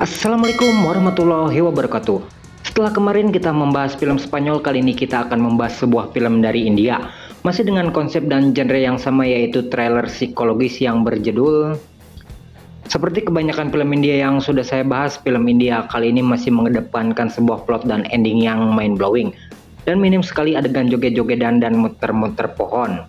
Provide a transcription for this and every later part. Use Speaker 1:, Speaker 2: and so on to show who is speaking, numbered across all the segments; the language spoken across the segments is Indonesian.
Speaker 1: Assalamualaikum warahmatullahi wabarakatuh. Setelah kemarin kita membahas film Spanyol, kali ini kita akan membahas sebuah film dari India. Masih dengan konsep dan genre yang sama, yaitu thriller psikologis yang berjudul. Seperti kebanyakan film India yang sudah saya bahas, film India kali ini masih mengedepankan sebuah plot dan ending yang mind-blowing. Dan minim sekali adegan joget-jogetan dan muter-muter pohon.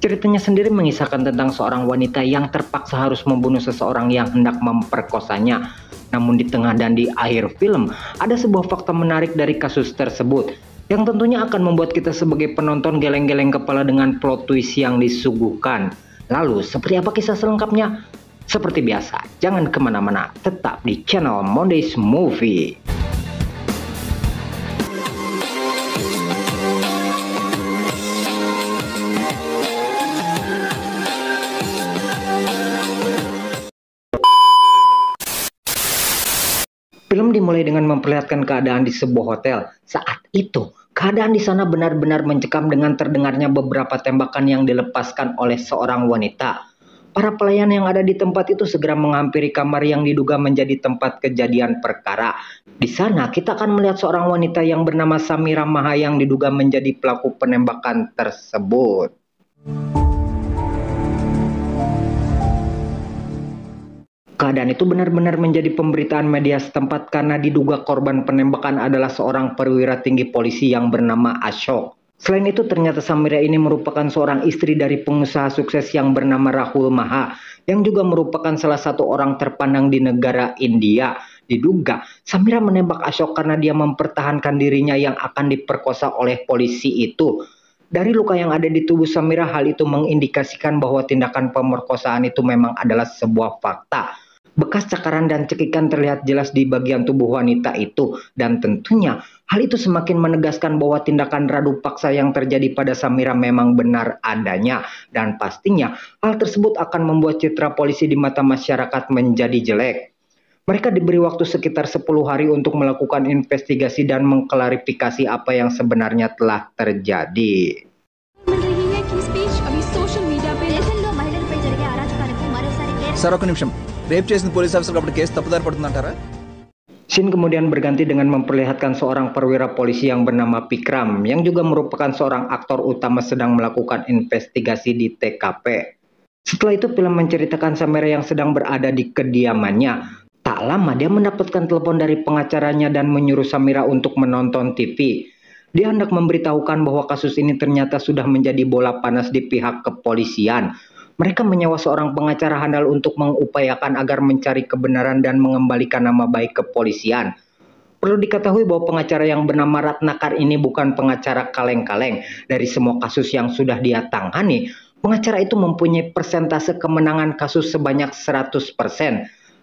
Speaker 1: Ceritanya sendiri mengisahkan tentang seorang wanita yang terpaksa harus membunuh seseorang yang hendak memperkosanya. Namun di tengah dan di akhir film, ada sebuah fakta menarik dari kasus tersebut, yang tentunya akan membuat kita sebagai penonton geleng-geleng kepala dengan plot twist yang disuguhkan. Lalu, seperti apa kisah selengkapnya? Seperti biasa, jangan kemana-mana, tetap di channel Mondays Movie. Film dimulai dengan memperlihatkan keadaan di sebuah hotel. Saat itu, keadaan di sana benar-benar mencekam dengan terdengarnya beberapa tembakan yang dilepaskan oleh seorang wanita. Para pelayan yang ada di tempat itu segera menghampiri kamar yang diduga menjadi tempat kejadian perkara. Di sana, kita akan melihat seorang wanita yang bernama Samira Maha yang diduga menjadi pelaku penembakan tersebut. Keadaan itu benar-benar menjadi pemberitaan media setempat karena diduga korban penembakan adalah seorang perwira tinggi polisi yang bernama Ashok. Selain itu, ternyata Samira ini merupakan seorang istri dari pengusaha sukses yang bernama Rahul Maha, yang juga merupakan salah satu orang terpandang di negara India. Diduga, Samira menembak Ashok karena dia mempertahankan dirinya yang akan diperkosa oleh polisi itu. Dari luka yang ada di tubuh Samira, hal itu mengindikasikan bahwa tindakan pemerkosaan itu memang adalah sebuah fakta. Bekas cakaran dan cekikan terlihat jelas di bagian tubuh wanita itu, dan tentunya hal itu semakin menegaskan bahwa tindakan radu paksa yang terjadi pada Samira memang benar adanya, dan pastinya hal tersebut akan membuat citra polisi di mata masyarakat menjadi jelek. Mereka diberi waktu sekitar 10 hari untuk melakukan investigasi dan mengklarifikasi apa yang sebenarnya telah terjadi.
Speaker 2: Sir ఒక నిమిషం రేప్ చేసిన police officer కాబట్టి కేసు తప్పుదారి పడుతుందంటారా?
Speaker 1: Scene kemudian berganti dengan memperlihatkan seorang perwira polisi yang bernama Pikram yang juga merupakan seorang aktor utama sedang melakukan investigasi di TKP. Setelah itu film menceritakan Samira yang sedang berada di kediamannya. Tak lama dia mendapatkan telepon dari pengacaranya dan menyuruh Samira untuk menonton TV. Dia hendak memberitahukan bahwa kasus ini ternyata sudah menjadi bola panas di pihak kepolisian. Mereka menyewa seorang pengacara handal untuk mengupayakan agar mencari kebenaran dan mengembalikan nama baik kepolisian. Perlu diketahui bahwa pengacara yang bernama Ratnakar ini bukan pengacara kaleng-kaleng. Dari semua kasus yang sudah dia tangani, pengacara itu mempunyai persentase kemenangan kasus sebanyak 100%.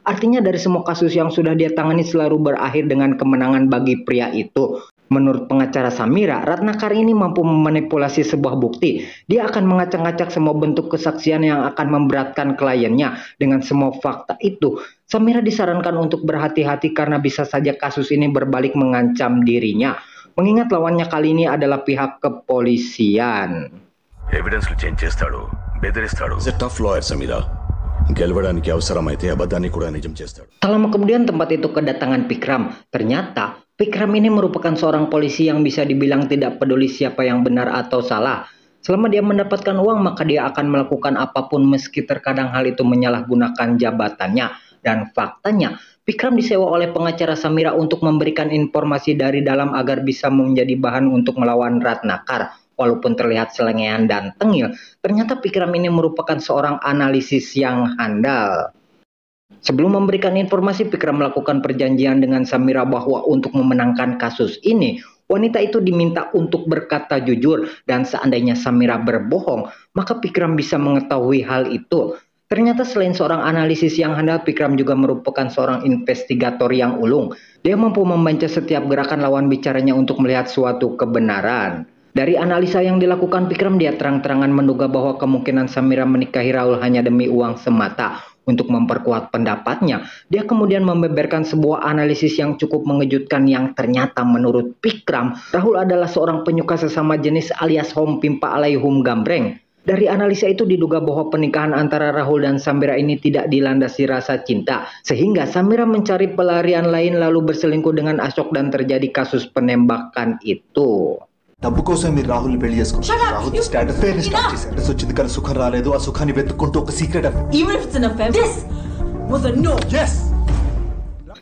Speaker 1: Artinya dari semua kasus yang sudah dia tangani selalu berakhir dengan kemenangan bagi pria itu. Menurut pengacara Samira, Ratnakar ini mampu memanipulasi sebuah bukti. Dia akan mengacak-ngacak semua bentuk kesaksian yang akan memberatkan kliennya. Dengan semua fakta itu, Samira disarankan untuk berhati-hati karena bisa saja kasus ini berbalik mengancam dirinya. Mengingat lawannya kali ini adalah pihak kepolisian.
Speaker 3: ఎవిడెన్స్లు చేంజ్ చేస్తాడు బెదిరిస్తాడు
Speaker 4: He's a tough lawyer, Samira. గెలవడానికి అవసరమైతే అబద్ధాన్ని కూడా నిజం చేస్తాడు.
Speaker 1: Tak lama kemudian tempat itu kedatangan Pikram. Ternyata Pikram ini merupakan seorang polisi yang bisa dibilang tidak peduli siapa yang benar atau salah. Selama dia mendapatkan uang, maka dia akan melakukan apapun meski terkadang hal itu menyalahgunakan jabatannya. Dan faktanya, Pikram disewa oleh pengacara Samira untuk memberikan informasi dari dalam agar bisa menjadi bahan untuk melawan Ratnakar. Walaupun terlihat selengean dan tengil, ternyata Pikram ini merupakan seorang analisis yang handal. Sebelum memberikan informasi, Pikram melakukan perjanjian dengan Samira bahwa untuk memenangkan kasus ini, wanita itu diminta untuk berkata jujur, dan seandainya Samira berbohong, maka Pikram bisa mengetahui hal itu. Ternyata selain seorang analisis yang handal, Pikram juga merupakan seorang investigator yang ulung. Dia mampu membaca setiap gerakan lawan bicaranya untuk melihat suatu kebenaran. Dari analisa yang dilakukan Pikram, dia terang-terangan menduga bahwa kemungkinan Samira menikahi Rahul hanya demi uang semata. Untuk memperkuat pendapatnya, dia kemudian membeberkan sebuah analisis yang cukup mengejutkan yang ternyata menurut Pikram, Rahul adalah seorang penyuka sesama jenis alias Hom Pimpa Alaihum Gambreng. Dari analisa itu diduga bahwa pernikahan antara Rahul dan Samira ini tidak dilandasi rasa cinta, sehingga Samira mencari pelarian lain lalu berselingkuh dengan Ashok dan terjadi kasus penembakan itu.
Speaker 5: డబ్బు కోసం మీరు రాహుల్ పెళ్లి చేసుకున్నారు Rahul standard fair start చేశారు అడ్రస్ వచ్చింది కానీ సుఖం రాలేదు ఆ సుఖాన్ని వెతుక్కుంటూ ఒక secret
Speaker 6: Even if it's an affair, this was a no.
Speaker 5: yes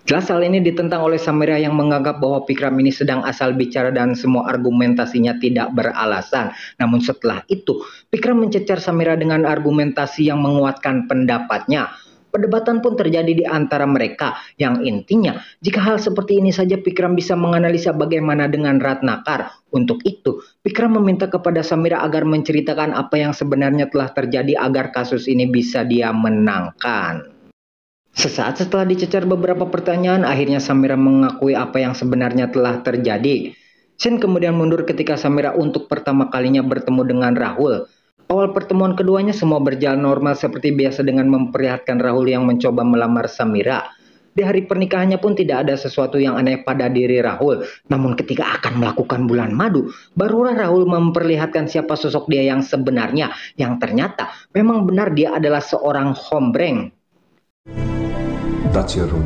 Speaker 1: Jelas hal ini ditentang oleh Samira yang menganggap bahwa Pikram ini sedang asal bicara dan semua argumentasinya tidak beralasan. Namun setelah itu, Pikram mencecar Samira dengan argumentasi yang menguatkan pendapatnya. Perdebatan pun terjadi di antara mereka, yang intinya jika hal seperti ini saja Pikram bisa menganalisa bagaimana dengan Ratnakar. Untuk itu, Pikram meminta kepada Samira agar menceritakan apa yang sebenarnya telah terjadi agar kasus ini bisa dia menangkan. Sesaat setelah dicecar beberapa pertanyaan, akhirnya Samira mengakui apa yang sebenarnya telah terjadi. Shin kemudian mundur ketika Samira untuk pertama kalinya bertemu dengan Rahul. Awal pertemuan keduanya semua berjalan normal seperti biasa dengan memperlihatkan Rahul yang mencoba melamar Samira. Di hari pernikahannya pun tidak ada sesuatu yang aneh pada diri Rahul. Namun ketika akan melakukan bulan madu, barulah Rahul memperlihatkan siapa sosok dia yang sebenarnya, yang ternyata memang benar dia adalah seorang hombreng.
Speaker 5: that's your room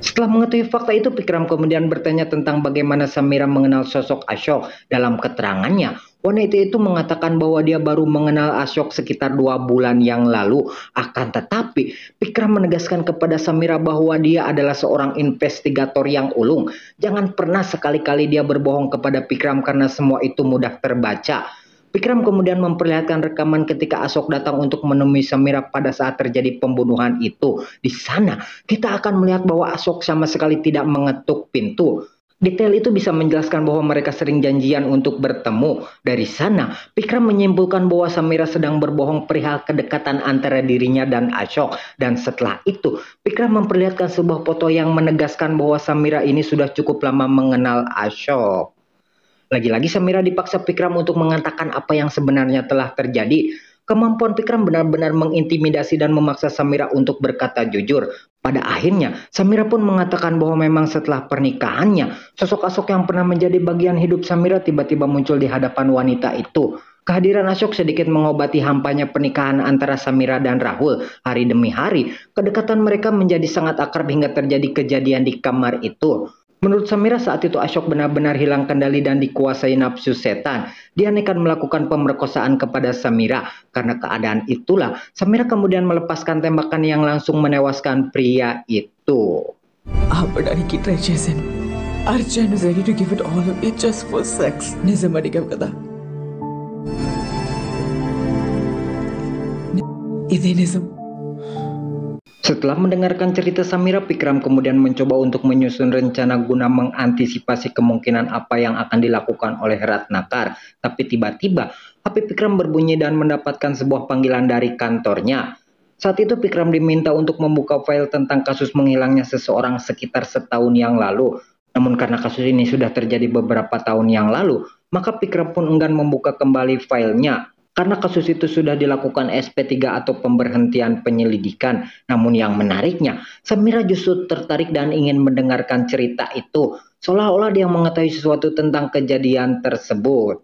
Speaker 1: Setelah mengetahui fakta itu, Pikram kemudian bertanya tentang bagaimana Samira mengenal sosok Ashok. Dalam keterangannya, wanita itu mengatakan bahwa dia baru mengenal Ashok sekitar 2 bulan yang lalu. Akan tetapi, Pikram menegaskan kepada Samira bahwa dia adalah seorang investigator yang ulung. Jangan pernah sekali-kali dia berbohong kepada Pikram karena semua itu mudah terbaca. Pikram kemudian memperlihatkan rekaman ketika Ashok datang untuk menemui Samira pada saat terjadi pembunuhan itu. Di sana, kita akan melihat bahwa Ashok sama sekali tidak mengetuk pintu. Detail itu bisa menjelaskan bahwa mereka sering janjian untuk bertemu. Dari sana, Pikram menyimpulkan bahwa Samira sedang berbohong perihal kedekatan antara dirinya dan Ashok. Dan setelah itu, Pikram memperlihatkan sebuah foto yang menegaskan bahwa Samira ini sudah cukup lama mengenal Ashok. Lagi-lagi Samira dipaksa Pikram untuk mengatakan apa yang sebenarnya telah terjadi. Kemampuan Pikram benar-benar mengintimidasi dan memaksa Samira untuk berkata jujur. Pada akhirnya, Samira pun mengatakan bahwa memang setelah pernikahannya, sosok Ashok yang pernah menjadi bagian hidup Samira tiba-tiba muncul di hadapan wanita itu. Kehadiran Ashok sedikit mengobati hampanya pernikahan antara Samira dan Rahul. Hari demi hari, kedekatan mereka menjadi sangat akrab hingga terjadi kejadian di kamar itu. Menurut Samira saat itu Ashok benar-benar hilang kendali dan dikuasai nafsu setan. Dia nekat melakukan pemerkosaan kepada Samira. Karena keadaan itulah Samira kemudian melepaskan tembakan yang langsung menewaskan pria itu.
Speaker 6: ఆపడానికి ట్రై చేశాను. Arjun is ready to give it all up. It just for sex. నిజం అడిగావు కదా, ఇదే నిజం.
Speaker 1: Setelah mendengarkan cerita Samira, Pikram kemudian mencoba untuk menyusun rencana guna mengantisipasi kemungkinan apa yang akan dilakukan oleh Ratnakar. Tapi tiba-tiba HP Pikram berbunyi dan mendapatkan sebuah panggilan dari kantornya. Saat itu Pikram diminta untuk membuka file tentang kasus menghilangnya seseorang sekitar setahun yang lalu. Namun karena kasus ini sudah terjadi beberapa tahun yang lalu, maka Pikram pun enggan membuka kembali filenya. Karena kasus itu sudah dilakukan SP3 atau pemberhentian penyelidikan. Namun yang menariknya, Samira justru tertarik dan ingin mendengarkan cerita itu. Seolah-olah dia mengetahui sesuatu tentang kejadian tersebut.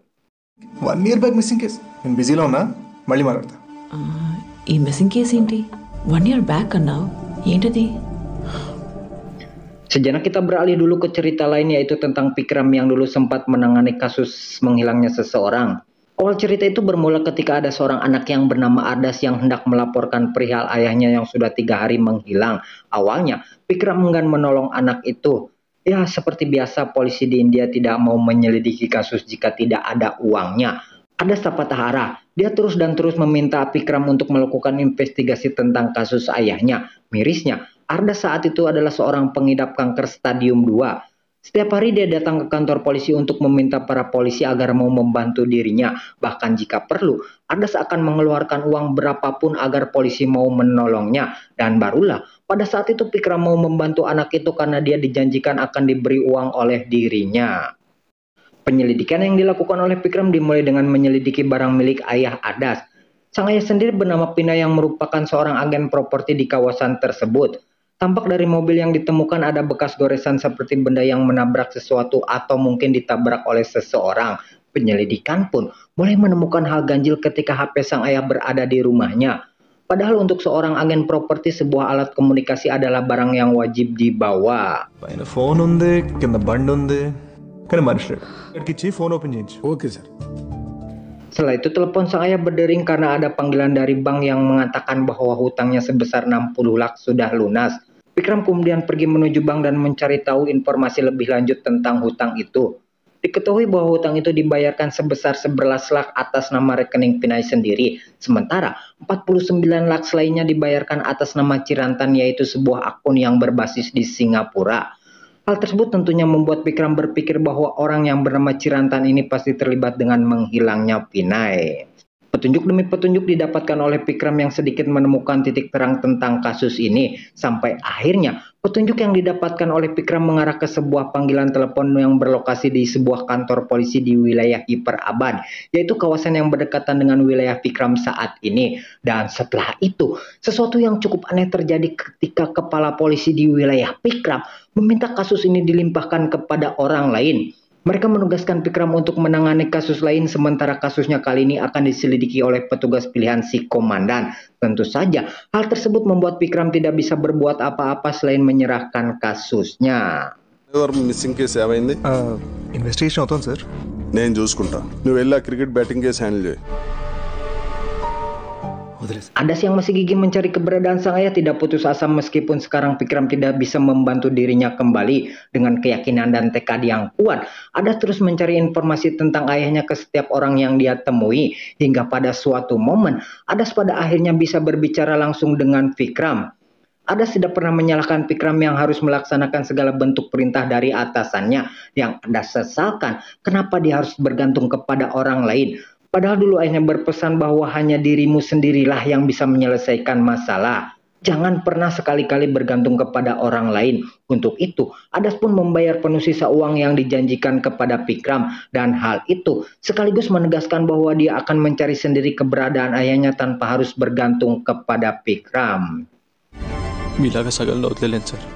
Speaker 5: 1 year back missing case నేను బిజీలో ఉన్నా మళ్ళీ మాట్లాడతా
Speaker 6: ఈ missing case ఏంటి? 1 year back అన్నావు, ఏంటది?
Speaker 1: Sejenak kita beralih dulu ke cerita lain, yaitu tentang Pikram yang dulu sempat menangani kasus menghilangnya seseorang. Awal cerita itu bermula ketika ada seorang anak yang bernama Ardas yang hendak melaporkan perihal ayahnya yang sudah 3 hari menghilang. Awalnya, Pikram enggan menolong anak itu. Ya, seperti biasa polisi di India tidak mau menyelidiki kasus jika tidak ada uangnya. Ardas tak patah arah. Dia terus dan terus meminta Pikram untuk melakukan investigasi tentang kasus ayahnya. Mirisnya, Ardas saat itu adalah seorang pengidap kanker stadium 2. Setiap hari dia datang ke kantor polisi untuk meminta para polisi agar mau membantu dirinya. Bahkan jika perlu, Ardas akan mengeluarkan uang berapapun agar polisi mau menolongnya. Dan barulah pada saat itu Pikram mau membantu anak itu karena dia dijanjikan akan diberi uang oleh dirinya. Penyelidikan yang dilakukan oleh Pikram dimulai dengan menyelidiki barang milik ayah Ardas. Sang ayah sendiri bernama Pina yang merupakan seorang agen properti di kawasan tersebut. Tampak dari mobil yang ditemukan ada bekas goresan seperti benda yang menabrak sesuatu atau mungkin ditabrak oleh seseorang. Penyelidikan pun mulai menemukan hal ganjil ketika HP sang ayah berada di rumahnya. Padahal untuk seorang agen properti sebuah alat komunikasi adalah barang yang wajib dibawa.
Speaker 5: పైన ఫోన్ ఉంది, కింద బండి ఉంది, కానీ మనిషి లేడు. ఇక్కడికి ఇచ్చి ఫోన్ ఓపెన్ చేయించు.
Speaker 4: Okay sir.
Speaker 1: Setelah itu telepon sang ayah berdering karena ada panggilan dari bank yang mengatakan bahwa hutangnya sebesar 60 lak sudah lunas. Pikram kemudian pergi menuju bank dan mencari tahu informasi lebih lanjut tentang hutang itu. Diketahui bahwa hutang itu dibayarkan sebesar 11 lak atas nama rekening Pinay sendiri, sementara 49 lak lainnya dibayarkan atas nama Cirantan, yaitu sebuah akun yang berbasis di Singapura. Hal tersebut tentunya membuat Pikram berpikir bahwa orang yang bernama Cirantan ini pasti terlibat dengan menghilangnya Pinay. Petunjuk demi petunjuk didapatkan oleh Pikram yang sedikit menemukan titik terang tentang kasus ini. Sampai akhirnya petunjuk yang didapatkan oleh Pikram mengarah ke sebuah panggilan telepon yang berlokasi di sebuah kantor polisi di wilayah Hyperabad, yaitu kawasan yang berdekatan dengan wilayah Pikram saat ini. Dan setelah itu, sesuatu yang cukup aneh terjadi ketika kepala polisi di wilayah Pikram meminta kasus ini dilimpahkan kepada orang lain. Mereka menugaskan Pikram untuk menangani kasus lain, sementara kasusnya kali ini akan diselidiki oleh petugas pilihan si komandan. Tentu saja, hal tersebut membuat Pikram tidak bisa berbuat apa-apa selain menyerahkan kasusnya.
Speaker 7: Missing case ఏమైంది?
Speaker 5: ఇన్వెస్టిగేషన్ అవుతుంది సార్.
Speaker 7: నేను చూసుకుంటా, నువ్వు వెళ్ళి ఆ cricket batting case handle చేయి.
Speaker 1: Adas yang masih gigih mencari keberadaan sang ayah tidak putus asa meskipun sekarang Pikram tidak bisa membantu dirinya kembali. Dengan keyakinan dan tekad yang kuat, Adas terus mencari informasi tentang ayahnya ke setiap orang yang dia temui. Hingga pada suatu momen, Adas pada akhirnya bisa berbicara langsung dengan Pikram. Adas tidak pernah menyalahkan Pikram yang harus melaksanakan segala bentuk perintah dari atasannya. Yang Adas sesalkan, kenapa dia harus bergantung kepada orang lain. Padahal dulu ayahnya berpesan bahwa hanya dirimu sendirilah yang bisa menyelesaikan masalah. Jangan pernah sekali-kali bergantung kepada orang lain. Untuk itu, Adas pun membayar penuh sisa uang yang dijanjikan kepada Pikram. Dan hal itu sekaligus menegaskan bahwa dia akan mencari sendiri keberadaan ayahnya tanpa harus bergantung kepada Pikram.
Speaker 8: మీలాగా సగంలో వదిలేను sir.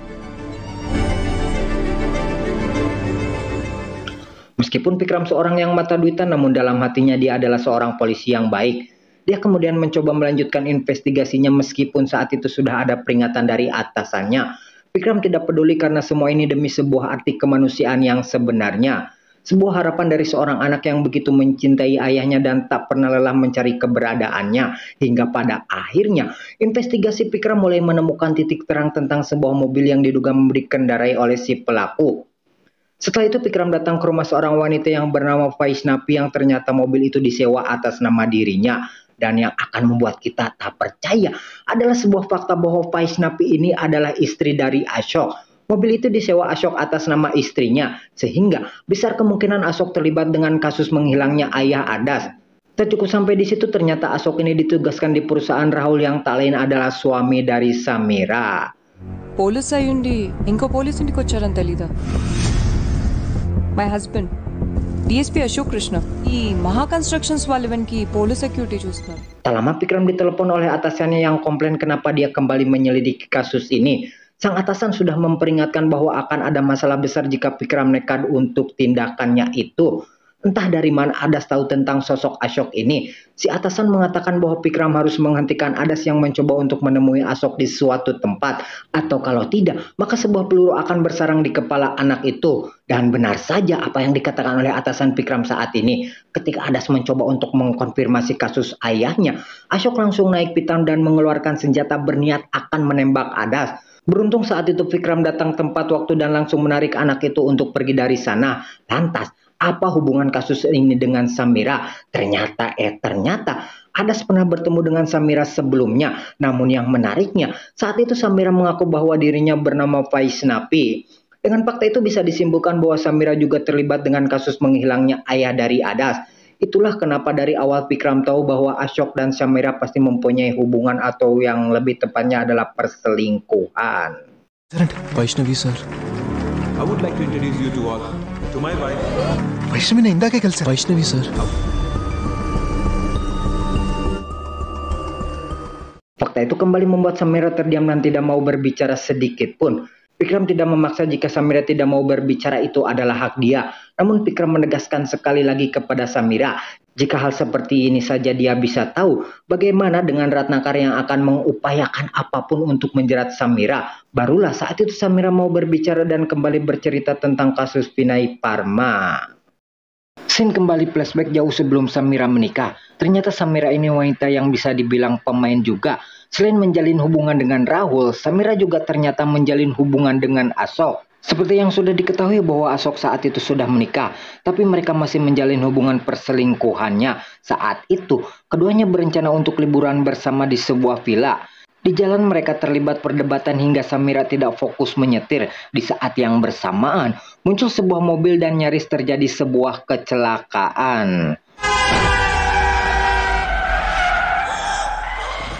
Speaker 1: Meskipun Pikram seorang yang mata duitan, namun dalam hatinya dia adalah seorang polisi yang baik. Dia kemudian mencoba melanjutkan investigasinya meskipun saat itu sudah ada peringatan dari atasannya. Pikram tidak peduli karena semua ini demi sebuah arti kemanusiaan yang sebenarnya. Sebuah harapan dari seorang anak yang begitu mencintai ayahnya dan tak pernah lelah mencari keberadaannya. Hingga pada akhirnya, investigasi Pikram mulai menemukan titik terang tentang sebuah mobil yang diduga dikendarai oleh si pelaku. Setelah itu Pikram datang ke rumah seorang wanita yang bernama Vaishnavi yang ternyata mobil itu disewa atas nama dirinya. Dan yang akan membuat kita tak percaya adalah sebuah fakta bahwa Vaishnavi ini adalah istri dari Ashok. Mobil itu disewa Ashok atas nama istrinya, sehingga besar kemungkinan Ashok terlibat dengan kasus menghilangnya ayah Adas. Tak cukup sampai di situ, ternyata Ashok ini ditugaskan di perusahaan Rahul yang tak lain adalah suami dari Samira.
Speaker 9: Police అయ్యుండి ఇంకో పోలీస్ ఇంటికి వచ్చారని తెలీదా? My husband DSP Ashok కృష్ణ ఈ మహా కన్స్ట్రక్షన్స్ వాళ్ళ వెనక్కి police security చూస్తున్నారు.
Speaker 1: Tak lama Pikram ditelepon oleh atasannya yang komplain kenapa dia kembali menyelidiki kasus ini. Sang atasan sudah memperingatkan bahwa akan ada masalah besar jika Pikram nekat untuk tindakannya itu. Entah dari mana Adas tahu tentang sosok Ashok ini. Si atasan mengatakan bahwa Pikram harus menghentikan Adas yang mencoba untuk menemui Ashok di suatu tempat. Atau kalau tidak, maka sebuah peluru akan bersarang di kepala anak itu. Dan benar saja apa yang dikatakan oleh atasan Pikram saat ini. Ketika Adas mencoba untuk mengkonfirmasi kasus ayahnya, Ashok langsung naik pitam dan mengeluarkan senjata berniat akan menembak Adas. Beruntung saat itu Pikram datang tempat waktu dan langsung menarik anak itu untuk pergi dari sana. Lantas, apa hubungan kasus ini dengan Samira? Ternyata Adas pernah bertemu dengan Samira sebelumnya. Namun yang menariknya, saat itu Samira mengaku bahwa dirinya bernama Vaishnavi. Dengan fakta itu bisa disimpulkan bahwa Samira juga terlibat dengan kasus menghilangnya ayah dari Adas. Itulah kenapa dari awal Pikram tahu bahwa Ashok dan Samira pasti mempunyai hubungan atau yang lebih tepatnya adalah perselingkuhan.
Speaker 8: Vaishnavi sir.
Speaker 10: I would like to introduce you to all to my wife.
Speaker 5: వైష్ణవిని ఇందాకే కలిసారు.
Speaker 8: Vaishnavi sir.
Speaker 1: Fakta itu kembali membuat Samira terdiam dan tidak mau berbicara sedikit pun. Pikram tidak memaksa jika Samira tidak mau berbicara itu adalah hak dia. Namun Pikram menegaskan sekali lagi kepada Samira, jika hal seperti ini saja dia bisa tahu, bagaimana dengan Ratnakar yang akan mengupayakan apapun untuk menjerat Samira. Barulah saat itu Samira mau berbicara dan kembali bercerita tentang kasus Vinay Parma. Scene kembali flashback jauh sebelum Samira menikah. Ternyata Samira ini wanita yang bisa dibilang pemain juga. Selain menjalin hubungan dengan Rahul, Samira juga ternyata menjalin hubungan dengan Ashok. Seperti yang sudah diketahui bahwa Ashok saat itu sudah menikah, tapi mereka masih menjalin hubungan perselingkuhannya. Saat itu, keduanya berencana untuk liburan bersama di sebuah villa. Di jalan mereka terlibat perdebatan hingga Samira tidak fokus menyetir. Di saat yang bersamaan, muncul sebuah mobil dan nyaris terjadi sebuah kecelakaan.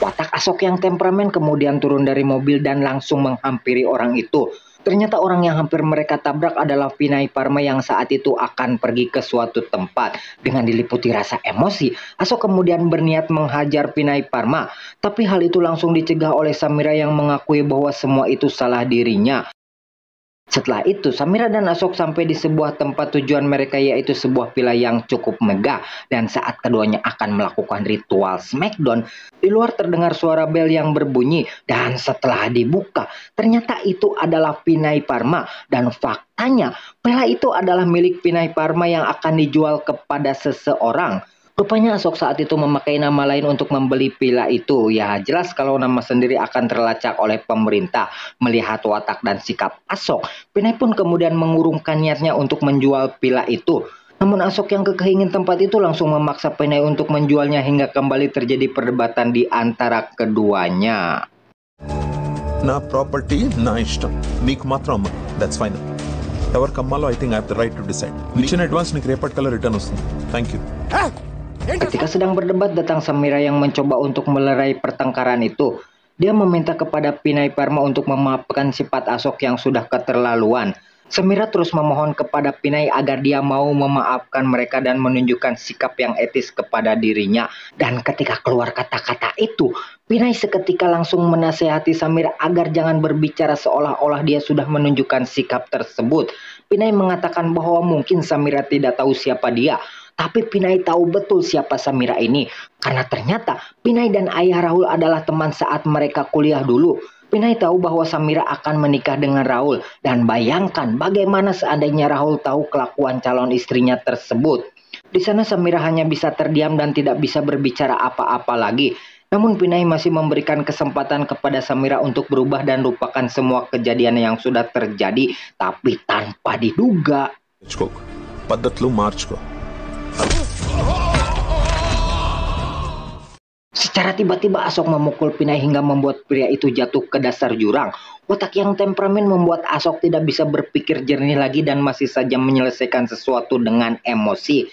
Speaker 1: Watak Ashok yang temperamen kemudian turun dari mobil dan langsung menghampiri orang itu. Ternyata orang yang hampir mereka tabrak adalah Vinay Parma yang saat itu akan pergi ke suatu tempat. Dengan diliputi rasa emosi, Ashok kemudian berniat menghajar Vinay Parma. Tapi hal itu langsung dicegah oleh Samira yang mengakui bahwa semua itu salah dirinya. Setelah itu, Samira dan Ashok sampai di sebuah tempat tujuan mereka, yaitu sebuah villa yang cukup megah. Dan saat keduanya akan melakukan ritual smackdown, di luar terdengar suara bel yang berbunyi. Dan setelah dibuka, ternyata itu adalah Vinay Parma. Dan faktanya, villa itu adalah milik Vinay Parma yang akan dijual kepada seseorang. Rupanya Ashok saat itu memakai nama lain untuk membeli villa itu. Ya jelas kalau nama sendiri akan terlacak oleh pemerintah. Melihat watak dan sikap Ashok, Vinay pun kemudian mengurungkan niatnya untuk menjual villa itu. Namun Ashok yang kekeh ingin tempat itu langsung memaksa Vinay untuk menjualnya hingga kembali terjadi perdebatan di antara keduanya.
Speaker 10: Na property, na ishtam. Neeku matram, that's fine. Ever kamalo, I think I have the right to decide. In advance, nik repat kala return ostund. Thank you.
Speaker 1: Ketika sedang berdebat, datang Samira yang mencoba untuk melerai pertengkaran itu. Dia meminta kepada Vinay Parma untuk memaafkan sifat Ashok yang sudah keterlaluan. Samira terus memohon kepada Vinay agar dia mau memaafkan mereka dan menunjukkan sikap yang etis kepada dirinya. Dan ketika keluar kata-kata itu, Vinay seketika langsung menasehati Samira agar jangan berbicara seolah-olah dia sudah menunjukkan sikap tersebut. Vinay mengatakan bahwa mungkin Samira tidak tahu siapa dia. Tapi Vinay tahu betul siapa Samira ini. Karena ternyata Vinay dan ayah Rahul adalah teman saat mereka kuliah dulu. Vinay tahu bahwa Samira akan menikah dengan Rahul. Dan bayangkan bagaimana seandainya Rahul tahu kelakuan calon istrinya tersebut. Di sana Samira hanya bisa terdiam dan tidak bisa berbicara apa-apa lagi. Namun Vinay masih memberikan kesempatan kepada Samira untuk berubah dan lupakan semua kejadian yang sudah terjadi. Tapi tanpa diduga. Secara tiba-tiba Ashok memukul Vinay hingga membuat pria itu jatuh ke dasar jurang. Watak yang temperamen membuat Ashok tidak bisa berpikir jernih lagi dan masih saja menyelesaikan sesuatu dengan emosi.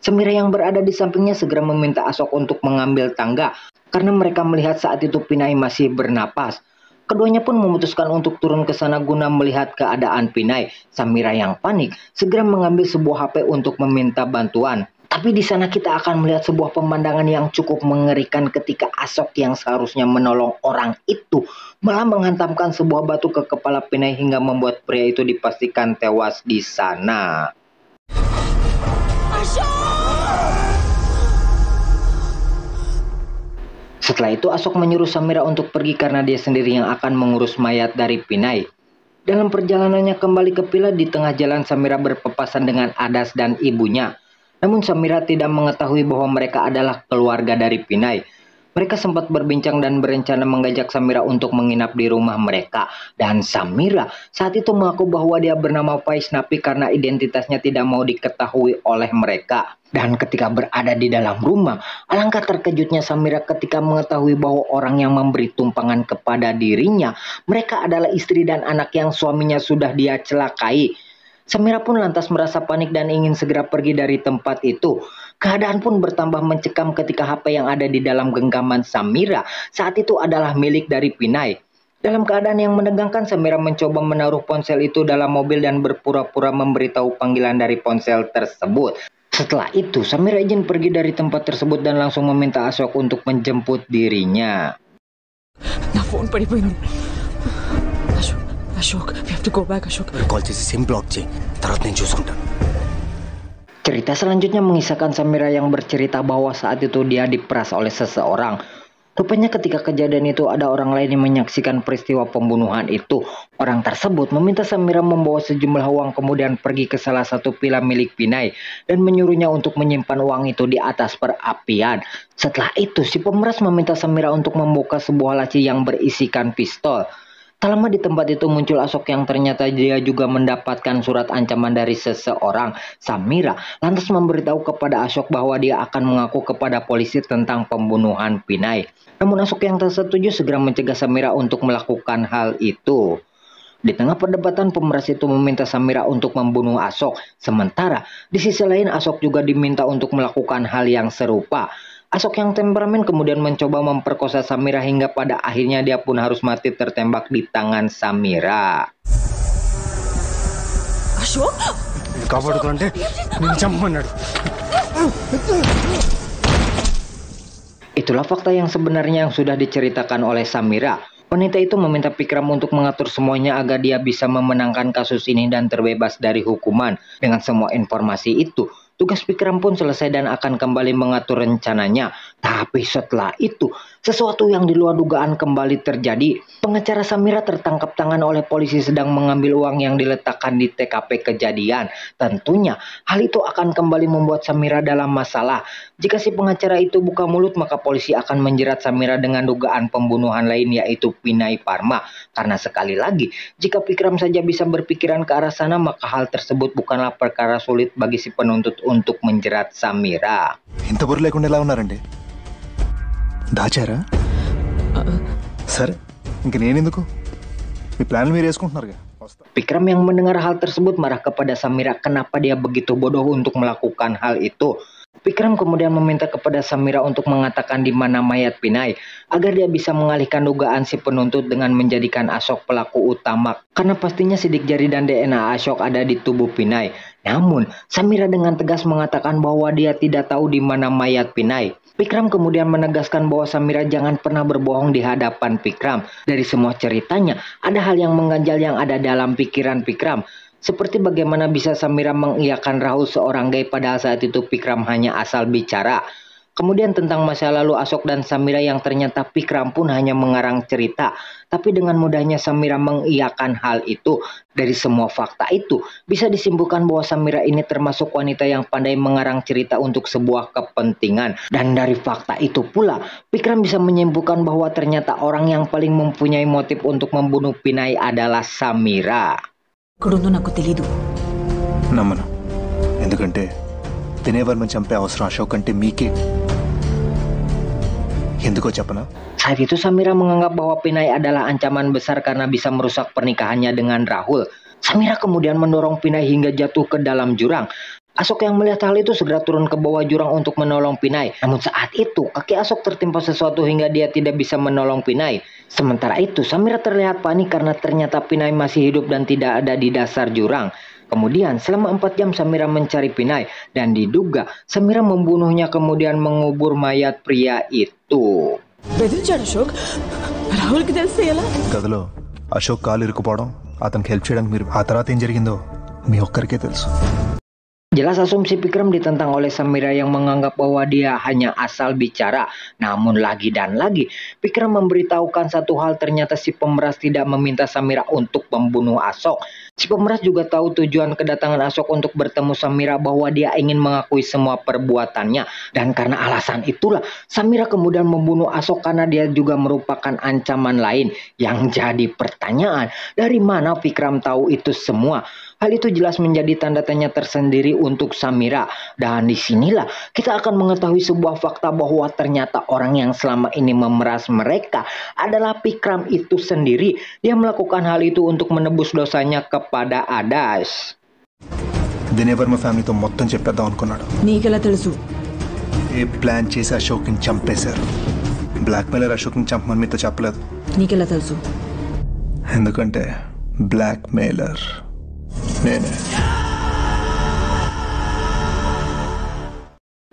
Speaker 1: Samira yang berada di sampingnya segera meminta Ashok untuk mengambil tangga karena mereka melihat saat itu Vinay masih bernapas. Keduanya pun memutuskan untuk turun ke sana guna melihat keadaan Vinay. Samira yang panik segera mengambil sebuah HP untuk meminta bantuan. Tapi di sana kita akan melihat sebuah pemandangan yang cukup mengerikan ketika Ashok yang seharusnya menolong orang itu malah menghantamkan sebuah batu ke kepala Vinay hingga membuat pria itu dipastikan tewas di sana. Setelah itu Ashok menyuruh Samira untuk pergi karena dia sendiri yang akan mengurus mayat dari Vinay. Dalam perjalanannya kembali ke villa, di tengah jalan Samira berpapasan dengan Adas dan ibunya. Namun Samira tidak mengetahui bahwa mereka adalah keluarga dari Vinay. Mereka sempat berbincang dan berencana mengajak Samira untuk menginap di rumah mereka. Dan Samira saat itu mengaku bahwa dia bernama Vaishnavi karena identitasnya tidak mau diketahui oleh mereka. Dan ketika berada di dalam rumah, alangkah terkejutnya Samira ketika mengetahui bahwa orang yang memberi tumpangan kepada dirinya, mereka adalah istri dan anak yang suaminya sudah dia celakai. Samira pun lantas merasa panik dan ingin segera pergi dari tempat itu. Keadaan pun bertambah mencekam ketika HP yang ada di dalam genggaman Samira saat itu adalah milik dari Vinay. Dalam keadaan yang menegangkan, Samira mencoba menaruh ponsel itu dalam mobil dan berpura-pura memberitahu panggilan dari ponsel tersebut. Setelah itu, Samira izin pergi dari tempat tersebut dan langsung meminta Ashok untuk menjemput dirinya.
Speaker 6: నా ఫోన్ పడిపోయింది. Ashok, we have to go back, Ashok.
Speaker 11: Call చేసి SIM black చేయి, తర్వాత నేను చూసుకుంటాను.
Speaker 1: Cerita selanjutnya mengisahkan Samira yang bercerita bahwa saat itu dia diperas oleh seseorang. Rupanya ketika kejadian itu ada orang lain yang menyaksikan peristiwa pembunuhan itu. Orang tersebut meminta Samira membawa sejumlah uang kemudian pergi ke salah satu villa milik Pinay dan menyuruhnya untuk menyimpan uang itu di atas perapian. Setelah itu si pemeras meminta Samira untuk membuka sebuah laci yang berisikan pistol. Tak lama di tempat itu muncul Ashok yang ternyata dia juga mendapatkan surat ancaman dari seseorang. Samira lantas memberitahu kepada Ashok bahwa dia akan mengaku kepada polisi tentang pembunuhan Pinay. Namun Ashok yang tak setuju segera mencegah Samira untuk melakukan hal itu. Di tengah perdebatan, pemeras itu meminta Samira untuk membunuh Ashok. Sementara di sisi lain Ashok juga diminta untuk melakukan hal yang serupa. Ashok yang temperamen kemudian mencoba memperkosa Samira hingga pada akhirnya dia pun harus mati tertembak di tangan Samira.
Speaker 6: Ashok?
Speaker 11: కాపాడుకుంటే నేను చంపమన్నాడు.
Speaker 1: Itulah fakta yang sebenarnya yang sudah diceritakan oleh Samira. Wanita itu meminta Pikram untuk mengatur semuanya agar dia bisa memenangkan kasus ini dan terbebas dari hukuman. Dengan semua informasi itu, tugas Pikram pun selesai dan akan kembali mengatur rencananya. Tapi setelah itu, sesuatu yang di luar dugaan kembali terjadi. Pengacara Samira tertangkap tangan oleh polisi sedang mengambil uang yang diletakkan di TKP kejadian. Tentunya, hal itu akan kembali membuat Samira dalam masalah. Jika si pengacara itu buka mulut, maka polisi akan menjerat Samira dengan dugaan pembunuhan lain yaitu Pinay Parma. Karena sekali lagi, jika Pikram saja bisa berpikiran ke arah sana, maka hal tersebut bukanlah perkara sulit bagi si penuntut untuk menjerat Samira.
Speaker 5: ఇంత బుర్ర లేకుండా ఎలా ఉన్నారండి? దాచారా? సరే ఇంక నేనెందుకు, మీ ప్లాన్లు మీరు వేసుకుంటున్నారుగా.
Speaker 1: Pikram yang mendengar hal tersebut marah kepada Samira kenapa dia begitu bodoh untuk melakukan hal itu. Pikram kemudian meminta kepada Samira untuk mengatakan di mana mayat Pinay agar dia bisa mengalihkan dugaan si penuntut dengan menjadikan Ashok pelaku utama karena pastinya sidik jari dan DNA Ashok ada di tubuh Pinay. Namun Samira dengan tegas mengatakan bahwa dia tidak tahu di mana mayat Pinay. Pikram kemudian menegaskan bahwa Samira jangan pernah berbohong di hadapan Pikram. Dari semua ceritanya ada hal yang mengganjal yang ada dalam pikiran Pikram. Seperti bagaimana bisa Samira mengiyakan Rahul seorang gay padahal saat itu Pikram hanya asal bicara. Kemudian tentang masa lalu Ashok dan Samira yang ternyata Pikram pun hanya mengarang cerita. Tapi dengan mudahnya Samira mengiyakan hal itu. Dari semua fakta itu bisa disimpulkan bahwa Samira ini termasuk wanita yang pandai mengarang cerita untuk sebuah kepentingan. Dan dari fakta itu pula Pikram bisa menyimpulkan bahwa ternyata orang yang paling mempunyai motif untuk membunuh Pinay adalah Samira.
Speaker 6: ఇక్కడుందో నాకు తెలీదు.
Speaker 5: నమ్మను, ఎందుకంటే తినేవర్మని చంపే అవసరం అశోక్ అంటే మీకే. ఎందుకో చెప్పనా?
Speaker 1: Saat itu Samira menganggap bahwa Pinay adalah ancaman besar karena bisa merusak pernikahannya dengan Rahul. Samira kemudian mendorong Pinay hingga jatuh ke dalam jurang. Ashok yang melihat hal itu segera turun ke bawah jurang untuk menolong Pinay. Namun saat itu kaki Ashok tertimpa sesuatu hingga dia tidak bisa menolong Pinay. Sementara itu Samira terlihat panik karena ternyata Pinay masih hidup dan tidak ada di dasar jurang. Kemudian selama 4 jam Samira mencari Pinay dan diduga Samira membunuhnya kemudian mengubur mayat pria itu.
Speaker 6: బెదిరించాడు అశోక్. రాహుల్కి తెలిస్తే ఎలా?
Speaker 5: గదిలో అశోక్ కాలు ఇరుక్కుపోవడం, అతనికి హెల్ప్ చేయడానికి మీరు ఆ తర్వాత ఏం జరిగిందో మీ ఒక్కరికే తెలుసు.
Speaker 1: Jelas asumsi Pikram ditentang oleh Samira yang menganggap bahwa dia hanya asal bicara. Namun lagi dan lagi Pikram memberitahukan satu hal, ternyata si pemeras tidak meminta Samira untuk membunuh Ashok. Si pemeras juga tahu tujuan kedatangan Ashok untuk bertemu Samira bahwa dia ingin mengakui semua perbuatannya. Dan karena alasan itulah Samira kemudian membunuh Ashok karena dia juga merupakan ancaman lain. Yang jadi pertanyaan, dari mana Pikram tahu itu semua? Hal itu jelas menjadi tanda tanya tersendiri untuk Samira. Dan disinilah kita akan mengetahui sebuah fakta bahwa ternyata orang yang selama ini memeras mereka adalah Pikram itu sendiri. Dia melakukan hal itu untuk menebus dosanya kepada Adas.
Speaker 5: దినేవర్మ ఫ్యామిలీతో మొత్తం చెప్పేద్దాం అనుకున్నాడు.
Speaker 6: నీకెలా తెలుసు?
Speaker 5: ఏ ప్లాన్ చేసి అశోక్ని చంపేశారు. బ్లాక్ మెయిలర్ అశోక్ని చంపమని మీతో చెప్పలేదు.
Speaker 6: నీకెలా తెలుసు?
Speaker 5: ఎందుకంటే బ్లాక్ మెయిలర్ నేనే.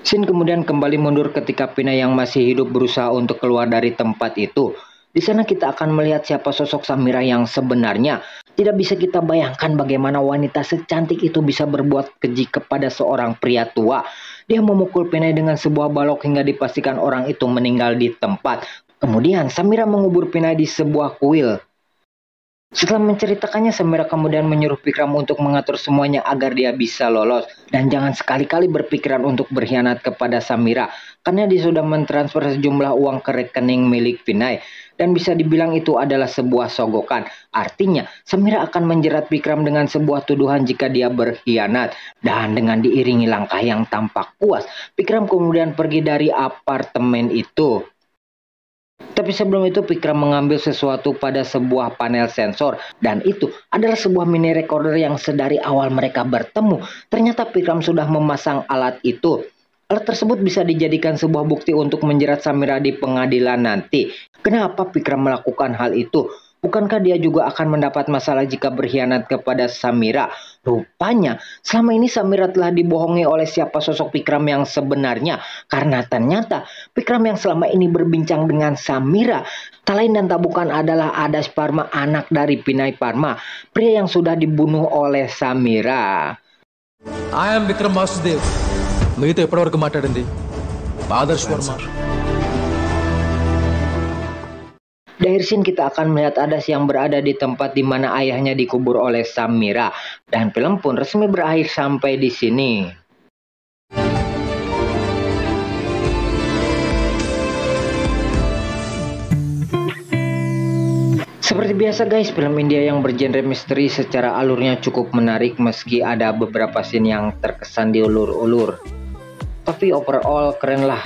Speaker 1: Shin kemudian kembali mundur ketika Pinay yang masih hidup berusaha untuk keluar dari tempat itu. Di sana kita akan melihat siapa sosok Samira yang sebenarnya. Tidak bisa kita bayangkan bagaimana wanita secantik itu bisa berbuat keji kepada seorang pria tua. Dia memukul Pinay dengan sebuah balok hingga dipastikan orang itu meninggal di tempat. Kemudian Samira mengubur Pinay di sebuah kuil. Setelah menceritakannya, Samira kemudian menyuruh Pikram untuk mengatur semuanya agar dia bisa lolos. Dan jangan sekali-kali berpikiran untuk berkhianat kepada Samira, karena dia sudah mentransfer sejumlah uang ke rekening milik Pinay. Dan bisa dibilang itu adalah sebuah sogokan. Artinya, Samira akan menjerat Pikram dengan sebuah tuduhan jika dia berkhianat. Dan dengan diiringi langkah yang tampak puas, Pikram kemudian pergi dari apartemen itu. Tapi sebelum itu Pikram mengambil sesuatu pada sebuah panel sensor. Dan itu adalah sebuah mini recorder yang sedari awal mereka bertemu, ternyata Pikram sudah memasang alat itu. Alat tersebut bisa dijadikan sebuah bukti untuk menjerat Samira di pengadilan nanti. Kenapa Pikram melakukan hal itu? Bukankah dia juga akan mendapat masalah jika berkhianat kepada Samira? Rupanya selama ini Samira telah dibohongi oleh siapa sosok Pikram yang sebenarnya. Karena ternyata Pikram yang selama ini berbincang dengan Samira tak lain dan tak bukan adalah Adas Parma, anak dari Pinay Parma, pria yang sudah dibunuh oleh Samira.
Speaker 8: I am Vikram Vasudev. మీతో ఎప్పటివరకు మాట్లాడింది ఆదర్శ్ Varma.
Speaker 1: Di akhir scene kita akan melihat Adas yang berada di tempat di mana ayahnya dikubur oleh Samira. Dan film pun resmi berakhir sampai di sini. Seperti biasa guys, film India yang bergenre misteri secara alurnya cukup menarik meski ada beberapa scene yang terkesan diulur-ulur. Tapi overall keren lah.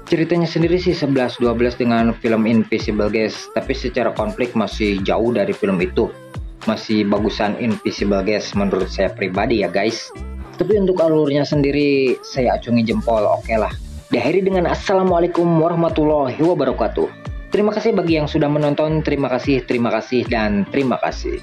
Speaker 1: Ceritanya sendiri sih 11-12 dengan film Invisible Guest, tapi secara konflik masih jauh dari film itu. Masih bagusan Invisible Guest menurut saya pribadi ya guys. Tapi untuk alurnya sendiri saya acungi jempol, oke lah. Diakhiri dengan Assalamualaikum warahmatullahi wabarakatuh. Terima kasih bagi yang sudah menonton, terima kasih, dan terima kasih.